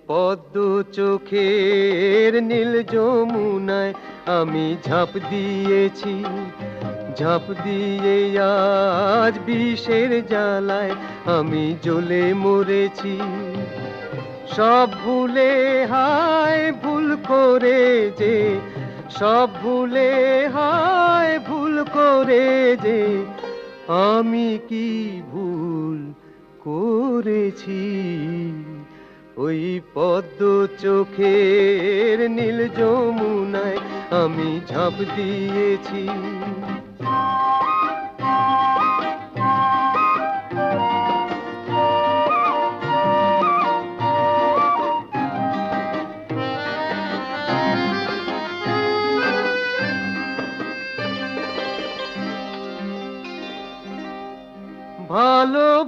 পদ্ম চোখের নীল যমুনায় আমি ঝাঁপ দিয়েছি, ঝাঁপ দিয়ে আজ বিষের জ্বালায় আমি জ্বলে মরেছি। সব ভুলে হায় ভুল করে যে, সব ভুলে হায় ভুল করে যে আমি কি ভুল করেছি। ওই পদ্ম চোখের নীল যমুনায় আমি ঝাঁপ দিয়েছি।